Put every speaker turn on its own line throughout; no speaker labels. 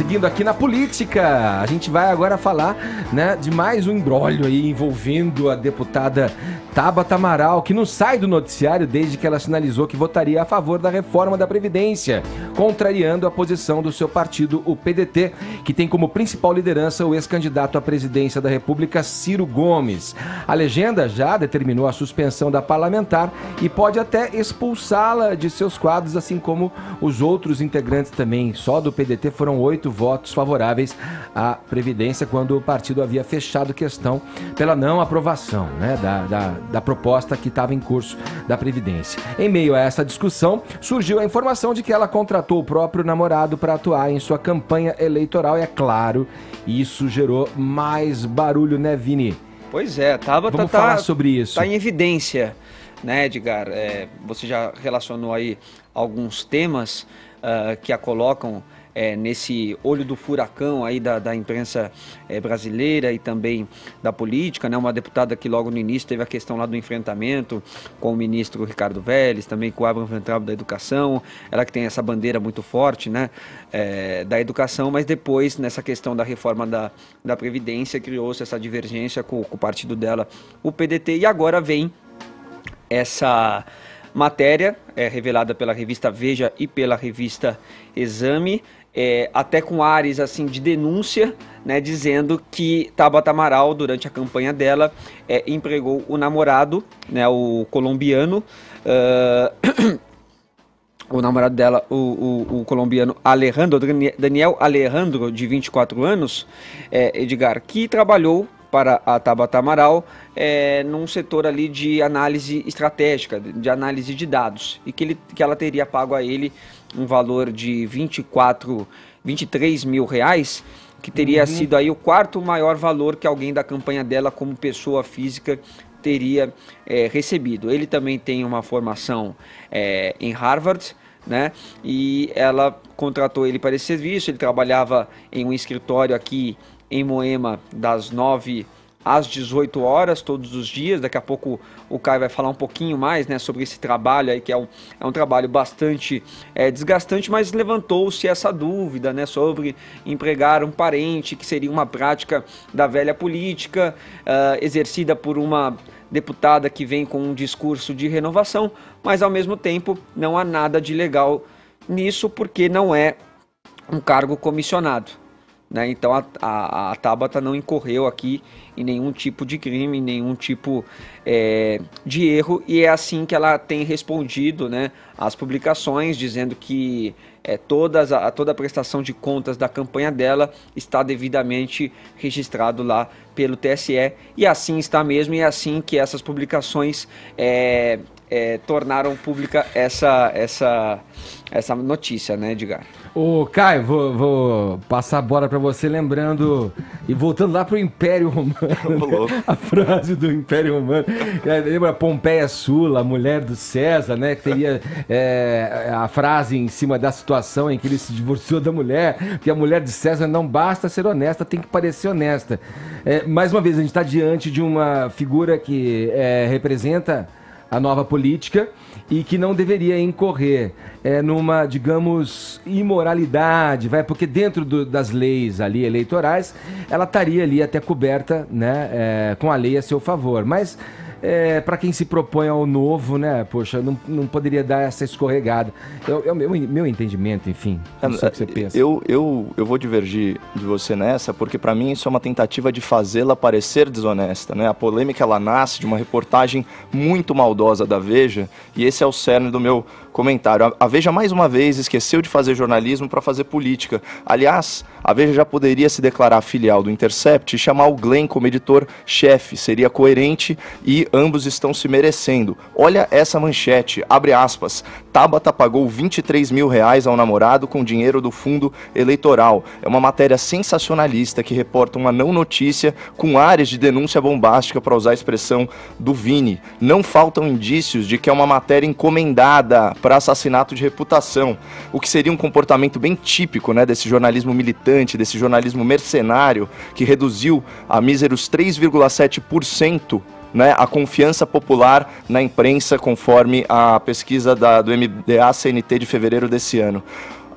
seguindo aqui na política. A gente vai agora falar, né, de mais um imbróglio aí envolvendo a deputada Tabata Amaral, que não sai do noticiário desde que ela sinalizou que votaria a favor da reforma da Previdência, contrariando a posição do seu partido, o PDT, que tem como principal liderança o ex-candidato à presidência da República, Ciro Gomes. A legenda já determinou a suspensão da parlamentar e pode até expulsá-la de seus quadros, assim como os outros integrantes também. Só do PDT foram 8 votos favoráveis à Previdência, quando o partido havia fechado questão pela não aprovação, né, da proposta que estava em curso da Previdência. Em meio a essa discussão, surgiu a informação de que ela contratou o próprio namorado para atuar em sua campanha eleitoral. E é claro, isso gerou mais barulho, né, Vini?
Pois é,
Vamos falar sobre isso.
Está em evidência, né, Edgar? Você já relacionou aí alguns temas que a colocam nesse olho do furacão aí da imprensa brasileira e também da política, né? Uma deputada que logo no início teve a questão lá do enfrentamento com o ministro Ricardo Vélez, também com o Abraham Weintraub da Educação, ela que tem essa bandeira muito forte, né, da educação, mas depois nessa questão da reforma da Previdência criou-se essa divergência com o partido dela, o PDT, e agora vem essa matéria revelada pela revista Veja e pela revista Exame, até com ares assim de denúncia, né, dizendo que Tabata Amaral, durante a campanha dela, empregou o namorado, né, o colombiano, o namorado dela, o colombiano Daniel Alejandro, de 24 anos, Edgar, que trabalhou para a Tabata Amaral num setor ali de análise estratégica, de análise de dados, e que ela teria pago a ele um valor de 23 mil reais, que teria sido aí o 4º maior valor que alguém da campanha dela como pessoa física teria recebido. Ele também tem uma formação em Harvard, né? E ela contratou ele para esse serviço. Ele trabalhava em um escritório aqui em Moema das 9 às 18 horas todos os dias. Daqui a pouco o Caio vai falar um pouquinho mais, né, sobre esse trabalho aí, que é um trabalho bastante desgastante, mas levantou-se essa dúvida, né, sobre empregar um parente, que seria uma prática da velha política, exercida por uma deputada que vem com um discurso de renovação, mas ao mesmo tempo não há nada de legal nisso, porque não é um cargo comissionado, né? Então a Tabata não incorreu aqui em nenhum tipo de crime, em nenhum tipo de erro, e é assim que ela tem respondido, né, às publicações, dizendo que toda a prestação de contas da campanha dela está devidamente registrado lá pelo TSE, e assim está mesmo, e é assim que essas publicações tornaram pública essa notícia, né, Edgar?
Ô, Caio, vou passar a bola para você, lembrando e voltando lá pro Império Romano, né? A frase do Império Romano, lembra Pompeia Sula, a mulher do César, né, que teria a frase em cima da situação em que ele se divorciou da mulher, que a mulher de César não basta ser honesta, tem que parecer honesta. Mais uma vez, a gente está diante de uma figura que representa a nova política e que não deveria incorrer numa, digamos, imoralidade, porque dentro das leis ali eleitorais, ela estaria ali até coberta, né, com a lei a seu favor, mas para quem se propõe ao novo, né, poxa, não poderia dar essa escorregada. É o meu entendimento, enfim, não sei o que você pensa.
Eu vou divergir de você nessa, porque para mim isso é uma tentativa de fazê-la parecer desonesta, né? A polêmica, ela nasce de uma reportagem muito maldosa da Veja, e esse é o cerne do meu comentário. A Veja, mais uma vez, esqueceu de fazer jornalismo para fazer política. Aliás, a Veja já poderia se declarar filial do Intercept e chamar o Glenn como editor-chefe. Seria coerente e ambos estão se merecendo. Olha essa manchete, abre aspas. Tabata pagou 23 mil reais ao namorado com dinheiro do fundo eleitoral. É uma matéria sensacionalista que reporta uma não notícia com áreas de denúncia bombástica, para usar a expressão do Vini. Não faltam indícios de que é uma matéria encomendada para assassinato de reputação, o que seria um comportamento bem típico, né, desse jornalismo militante, desse jornalismo mercenário, que reduziu a míseros 3,7%, né, a confiança popular na imprensa, conforme a pesquisa do MDA-CNT de fevereiro desse ano.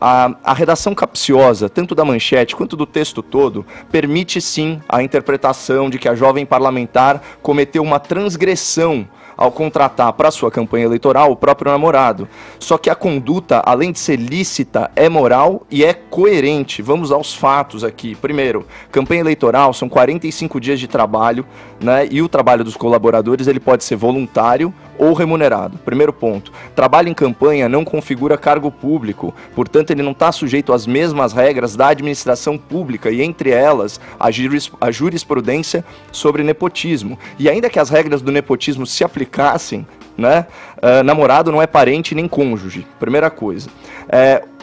A redação capciosa, tanto da manchete quanto do texto todo, permite sim a interpretação de que a jovem parlamentar cometeu uma transgressão ao contratar para sua campanha eleitoral o próprio namorado. Só que a conduta, além de ser lícita, é moral e é coerente. Vamos aos fatos aqui. Primeiro, campanha eleitoral são 45 dias de trabalho, né? E o trabalho dos colaboradores ele pode ser voluntário ou remunerado. Primeiro ponto, trabalho em campanha não configura cargo público, portanto ele não está sujeito às mesmas regras da administração pública e entre elas a jurisprudência sobre nepotismo. E ainda que as regras do nepotismo se aplicassem, né, namorado não é parente nem cônjuge, primeira coisa.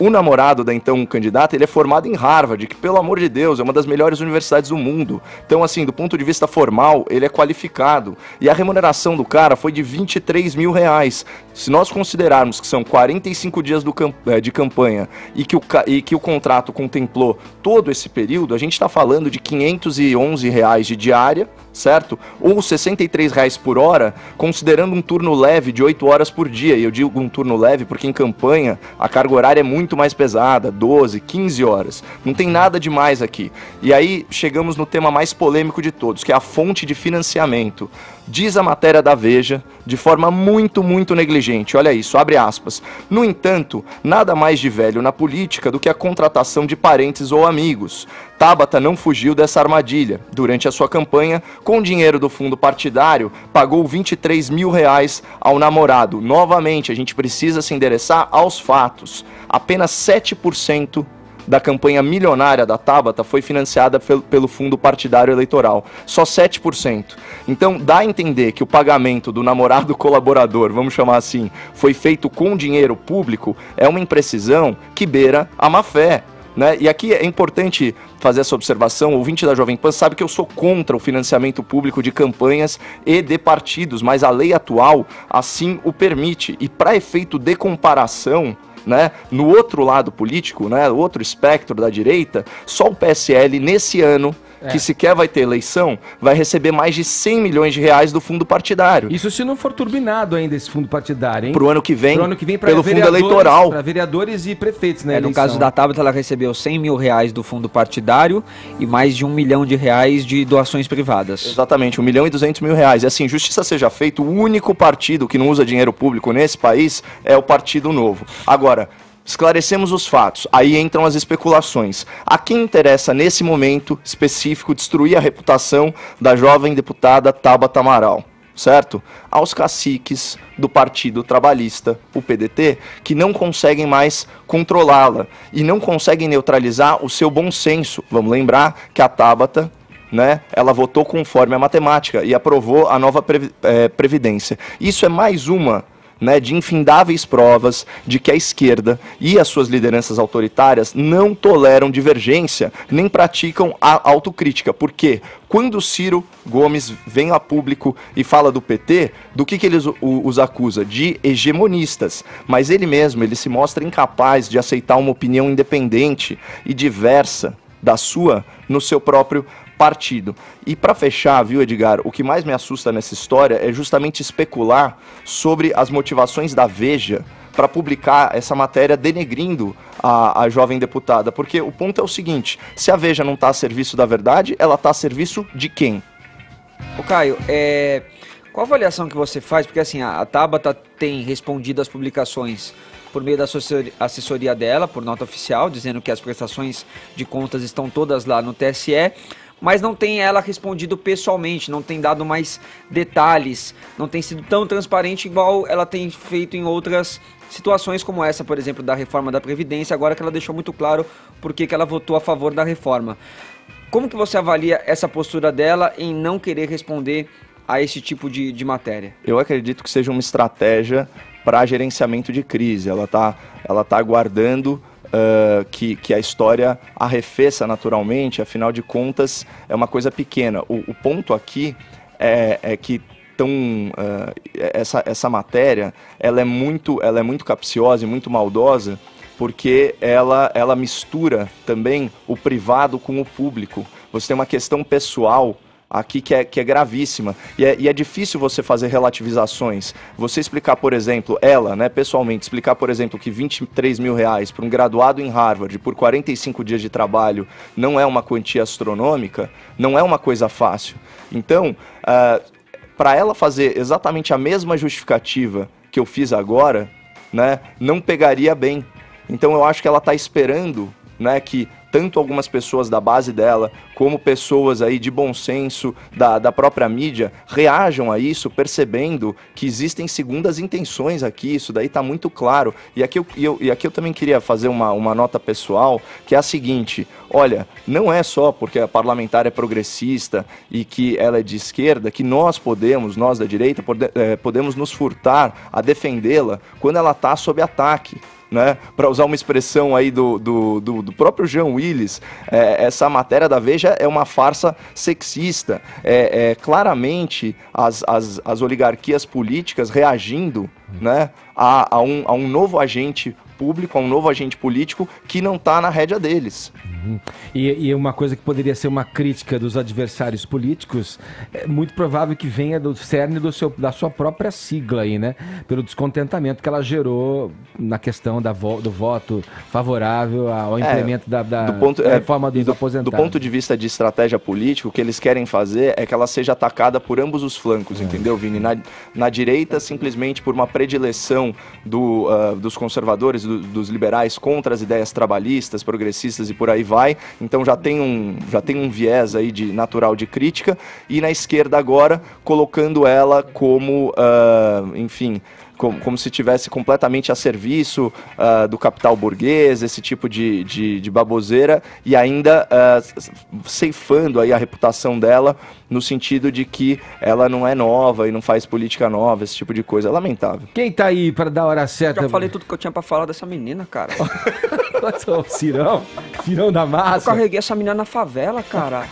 O namorado da então candidata, ele é formado em Harvard, que pelo amor de Deus é uma das melhores universidades do mundo. Então assim, do ponto de vista formal, ele é qualificado. E a remuneração do cara foi de R$23 mil. Se nós considerarmos que são 45 dias de campanha e que o contrato contemplou todo esse período, a gente está falando de R$511 de diária, certo? Ou R$63 por hora, considerando um turno leve de 8 horas por dia. E eu digo um turno leve porque em campanha a carga horária é muito mais pesada, 12, 15 horas. Não tem nada demais aqui. E aí chegamos no tema mais polêmico de todos, que é a fonte de financiamento. Diz a matéria da Veja, de forma muito negligente, olha isso, abre aspas. No entanto, nada mais de velho na política do que a contratação de parentes ou amigos. Tabata não fugiu dessa armadilha. Durante a sua campanha, com dinheiro do fundo partidário, pagou R$23 mil ao namorado. Novamente, a gente precisa se endereçar aos fatos. Apenas 7% da campanha milionária da Tabata foi financiada pelo fundo partidário eleitoral. Só 7%. Então, dá a entender que o pagamento do namorado colaborador, vamos chamar assim, foi feito com dinheiro público, é uma imprecisão que beira a má-fé. Né? E aqui é importante fazer essa observação, o ouvinte da Jovem Pan sabe que eu sou contra o financiamento público de campanhas e de partidos, mas a lei atual assim o permite. E para efeito de comparação, né, no outro lado político, né, o outro espectro da direita, só o PSL nesse ano, que sequer vai ter eleição, vai receber mais de R$100 milhões do fundo partidário.
Isso se não for turbinado ainda esse fundo partidário, hein?
Pro ano que vem
pelo
fundo eleitoral.
Para vereadores e prefeitos, né?
No caso da Tabata, ela recebeu R$100 mil do fundo partidário e mais de R$1 milhão de doações privadas.
Exatamente, R$1.200.000. E assim, justiça seja feita, o único partido que não usa dinheiro público nesse país é o Partido Novo. Agora, esclarecemos os fatos, aí entram as especulações. A quem interessa nesse momento específico destruir a reputação da jovem deputada Tabata Amaral, certo? Aos caciques do Partido Trabalhista, o PDT, que não conseguem mais controlá-la e não conseguem neutralizar o seu bom senso. Vamos lembrar que a Tabata, né, ela votou conforme a matemática e aprovou a nova Previdência. Isso é mais uma, né, de infindáveis provas de que a esquerda e as suas lideranças autoritárias não toleram divergência, nem praticam a autocrítica. Porque quando Ciro Gomes vem a público e fala do PT, do que ele os acusa? De hegemonistas. Mas ele mesmo, ele se mostra incapaz de aceitar uma opinião independente e diversa da sua no seu próprio partido. E para fechar, viu, Edgar, o que mais me assusta nessa história é justamente especular sobre as motivações da Veja para publicar essa matéria denegrindo a jovem deputada, porque o ponto é o seguinte: se a Veja não está a serviço da verdade, ela está a serviço de quem?
Ô Caio, qual a avaliação que você faz? Porque assim, a Tabata tem respondido às publicações por meio da assessoria dela, por nota oficial, dizendo que as prestações de contas estão todas lá no TSE, mas não tem ela respondido pessoalmente, não tem dado mais detalhes, não tem sido tão transparente igual ela tem feito em outras situações como essa, por exemplo, da reforma da Previdência, agora que ela deixou muito claro por que ela votou a favor da reforma. Como que você avalia essa postura dela em não querer responder a esse tipo de matéria?
Eu acredito que seja uma estratégia para gerenciamento de crise. Ela tá aguardando que a história arrefeça naturalmente, afinal de contas é uma coisa pequena. O ponto aqui é que essa matéria ela é muito capciosa e muito maldosa, porque ela mistura também o privado com o público. Você tem uma questão pessoal aqui que é gravíssima. E é difícil você fazer relativizações. Você explicar, por exemplo, ela, né, pessoalmente, explicar, por exemplo, que 23 mil reais para um graduado em Harvard por 45 dias de trabalho não é uma quantia astronômica, não é uma coisa fácil. Então, para ela fazer exatamente a mesma justificativa que eu fiz agora, né, não pegaria bem. Então eu acho que ela está esperando, né, que tanto algumas pessoas da base dela, como pessoas aí de bom senso da própria mídia, reajam a isso, percebendo que existem segundas intenções aqui, isso daí está muito claro. E aqui eu também queria fazer uma nota pessoal, que é a seguinte: olha, não é só porque a parlamentar é progressista e que ela é de esquerda, que nós da direita, podemos nos furtar a defendê-la quando ela está sob ataque. Né? Para usar uma expressão aí do próprio Jean Willis, essa matéria da Veja é uma farsa sexista. Claramente as oligarquias políticas reagindo, né, a um novo agente público, a um novo agente político que não está na rédea deles.
E uma coisa que poderia ser uma crítica dos adversários políticos, é muito provável que venha do cerne da sua própria sigla aí, né? Pelo descontentamento que ela gerou na questão do voto favorável ao implemento da reforma dos aposentados.
Do ponto de vista de estratégia política, o que eles querem fazer é que ela seja atacada por ambos os flancos, entendeu, Vini? Na direita, simplesmente por uma predileção dos conservadores, dos liberais contra as ideias trabalhistas, progressistas e por aí vai. Então já tem um viés aí natural de crítica, e na esquerda agora colocando ela como, enfim, como se estivesse completamente a serviço do capital burguês, esse tipo de baboseira, e ainda ceifando aí a reputação dela, no sentido de que ela não é nova e não faz política nova, esse tipo de coisa. É lamentável.
Quem tá aí para dar a hora certa?
Já falei tudo que eu tinha para falar dessa menina, cara.
Cirão da massa.
Eu carreguei essa menina na favela, cara.